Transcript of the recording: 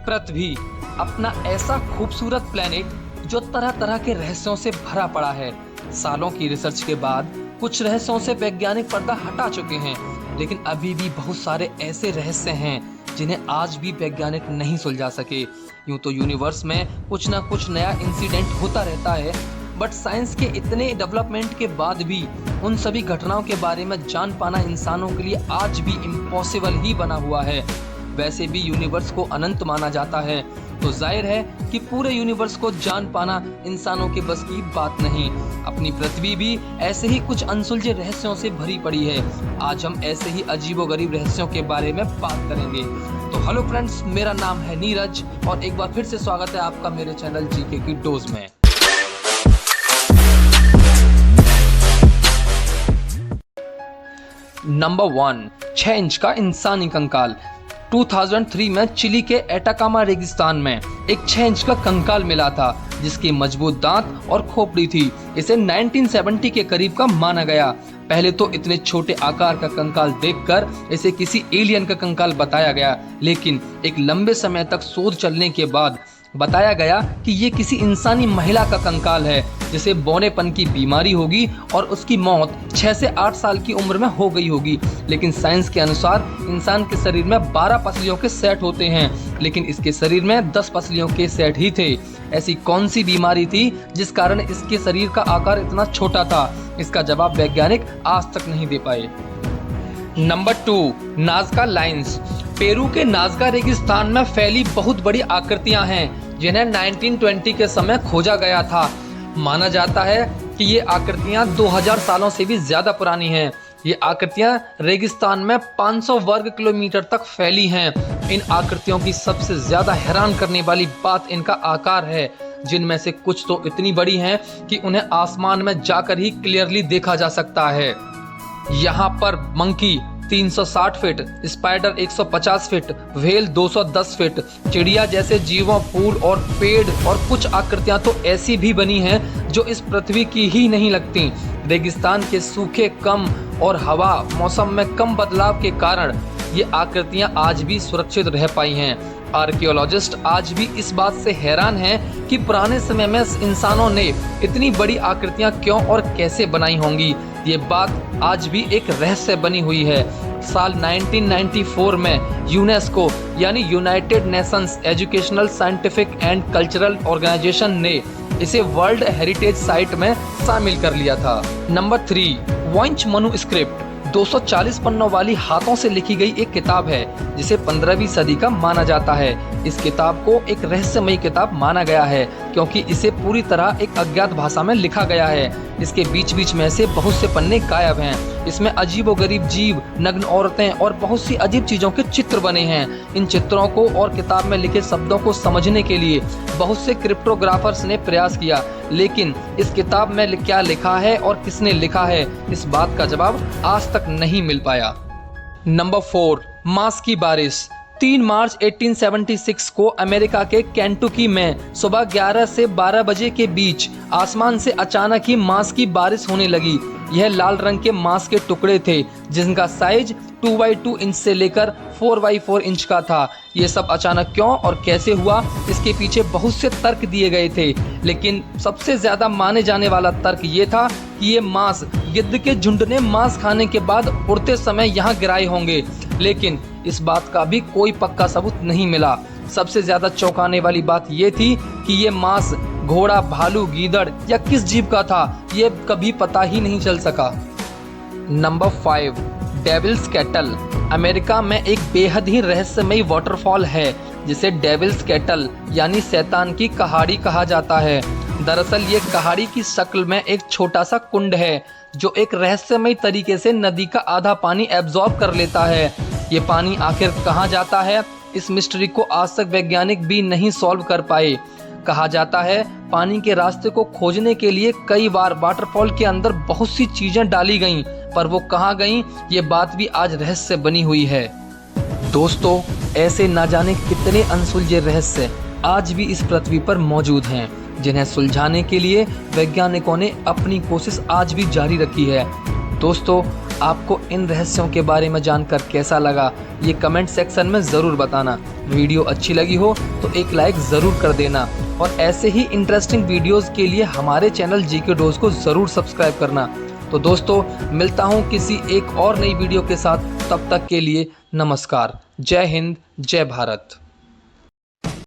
पृथ्वी अपना ऐसा खूबसूरत प्लेनेट जो तरह तरह के रहस्यों से भरा पड़ा है। सालों की रिसर्च के बाद कुछ रहस्यों से वैज्ञानिक पर्दा हटा चुके हैं, लेकिन अभी भी बहुत सारे ऐसे रहस्य हैं जिन्हें आज भी वैज्ञानिक नहीं सुलझा सके। यूं तो यूनिवर्स में कुछ ना कुछ नया इंसिडेंट होता रहता है, बट साइंस के इतने डेवलपमेंट के बाद भी उन सभी घटनाओं के बारे में जान पाना इंसानों के लिए आज भी इम्पॉसिबल ही बना हुआ है। वैसे भी यूनिवर्स को अनंत माना जाता है, तो जाहिर है कि पूरे यूनिवर्स को जान पाना इंसानों के बस की बात नहीं। अपनी पृथ्वी भी ऐसे ही कुछ अनसुलझे रहस्यों से भरी पड़ी है। आज हम ऐसे ही अजीबोगरीब रहस्यों के बारे में बात करेंगे। तो हेलो फ्रेंड्स, मेरा नाम है नीरज और एक बार फिर से स्वागत है आपका मेरे चैनल जीके की डोज में। नंबर 1, 6 इंच का इंसानी कंकाल। 2003 में चिली के एटाकामा रेगिस्तान में एक 6 इंच का कंकाल मिला था, जिसकी मजबूत दांत और खोपड़ी थी। इसे 1970 के करीब का माना गया। पहले तो इतने छोटे आकार का कंकाल देखकर इसे किसी एलियन का कंकाल बताया गया, लेकिन एक लंबे समय तक शोध चलने के बाद बताया गया कि ये किसी इंसानी महिला का कंकाल है, जिसे बौनेपन की बीमारी होगी और उसकी मौत 6 से 8 साल की उम्र में हो गई होगी। लेकिन साइंस के अनुसार इंसान के शरीर में 12 पसलियों के सेट होते हैं, लेकिन इसके शरीर में 10 पसलियों के सेट ही थे। ऐसी कौन सी बीमारी थी जिस कारण इसके शरीर का आकार इतना छोटा था? इसका जवाब वैज्ञानिक आज तक नहीं दे पाए। Number 2, Nazca lines. पेरू के नाज़का रेगिस्तान में फैली बहुत बड़ी आकृतियां हैं, जिन्हें 1920 के समय खोजा गया था। माना जाता है कि ये आकृतियां 2000 सालों से भी ज्यादा पुरानी हैं। ये आकृतियां रेगिस्तान में 500 वर्ग किलोमीटर तक फैली हैं। इन आकृतियों की सबसे ज्यादा हैरान करने वाली बात इनका आकार है, जिनमें से कुछ तो इतनी बड़ी हैं कि उन्हें आसमान में जाकर ही क्लियरली देखा जा सकता है। यहाँ पर monkey 360 feet, spider 150 feet, whale 210 feet, चिड़िया जैसे जीवों, फूल और पेड़ और कुछ आकृतियां तो ऐसी भी बनी हैं जो इस पृथ्वी की ही नहीं लगती। रेगिस्तान के सूखे कम और हवा मौसम में कम बदलाव के कारण ये आकृतियां आज भी सुरक्षित रह पाई हैं। आर्कियोलॉजिस्ट आज भी इस बात से हैरान हैं कि पुराने समय में इंसानों ने इतनी बड़ी आकृतियां क्यों और कैसे बनाई होंगी। ये बात आज भी एक रहस्य बनी हुई है। साल 1994 में यूनेस्को यानी united nations educational, scientific and cultural organisation ने इसे वर्ल्ड हेरिटेज साइट में शामिल कर लिया था। Number 3, वॉइंच manuscript. 240 पन्नों वाली हाथों से लिखी गई एक किताब है, जिसे 15वीं सदी का माना जाता है। इस किताब को एक रहस्यमयी किताब माना गया है, क्योंकि इसे पूरी तरह एक अज्ञात भाषा में लिखा गया है। इसके बीच बीच में से बहुत से पन्ने गायब हैं। इसमें अजीबोगरीब जीव, नग्न औरतें और बहुत सी अजीब चीजों के चित्र बने हैं। इन चित्रों को और किताब में लिखे शब्दों को समझने के लिए बहुत से क्रिप्टोग्राफर्स ने प्रयास किया, लेकिन इस किताब में क्या लिखा है और किसने लिखा है, इस बात का जवाब आज तक नहीं मिल पाया। नंबर 4, मांस की बारिश। 3 मार्च 1876 को अमेरिका के केंटुकी में सुबह 11 से 12 बजे के बीच आसमान से अचानक ही मांस की बारिश होने लगी। यह लाल रंग के मांस के टुकड़े थे, जिनका साइज 2x2 इंच से लेकर 4x4 इंच का था। ये सब अचानक क्यों और कैसे हुआ, इसके पीछे बहुत से तर्क दिए गए थे, लेकिन सबसे ज्यादा माने जाने वाला तर्क ये था कि ये मांस गिद्ध के झुंड ने मांस खाने के बाद उड़ते समय यहाँ गिराए होंगे, लेकिन इस बात का भी कोई पक्का सबूत नहीं मिला। सबसे ज्यादा चौंकाने वाली बात ये थी कि ये मांस घोड़ा, भालू, गीदड़ या किस जीव का था, ये कभी पता ही नहीं चल सका। Number 5, devils cattle. अमेरिका में एक बेहद ही रहस्यमयी वाटरफॉल है, जिसे डेविल्स कैटल यानी शैतान की कहाड़ी कहा जाता है। दरअसल ये कहाड़ी की शक्ल में एक छोटा सा कुंड है, जो एक रहस्यमयी तरीके से नदी का आधा पानी एब्जॉर्ब कर लेता है। ये पानी आखिर कहाँ जाता है, इस मिस्ट्री को आज तक वैज्ञानिक भी नहीं सॉल्व कर पाए। कहा जाता है पानी के रास्ते को खोजने के लिए कई बार वाटरफॉल के अंदर बहुत सी चीजें डाली गईं, पर वो कहाँ गईं, ये बात भी आज रहस्य बनी हुई है। दोस्तों, ऐसे ना जाने कितने अनसुलझे रहस्य आज भी इस पृथ्वी पर मौजूद हैं, जिन्हें सुलझाने के लिए वैज्ञानिकों ने अपनी कोशिश आज भी जारी रखी है। दोस्तों, आपको इन रहस्यों के बारे में जानकर कैसा लगा ये कमेंट सेक्शन में ज़रूर बताना। वीडियो अच्छी लगी हो तो एक लाइक ज़रूर कर देना और ऐसे ही इंटरेस्टिंग वीडियोस के लिए हमारे चैनल जीके डोज को ज़रूर सब्सक्राइब करना। तो दोस्तों मिलता हूँ किसी एक और नई वीडियो के साथ, तब तक के लिए नमस्कार। जय हिंद, जय भारत।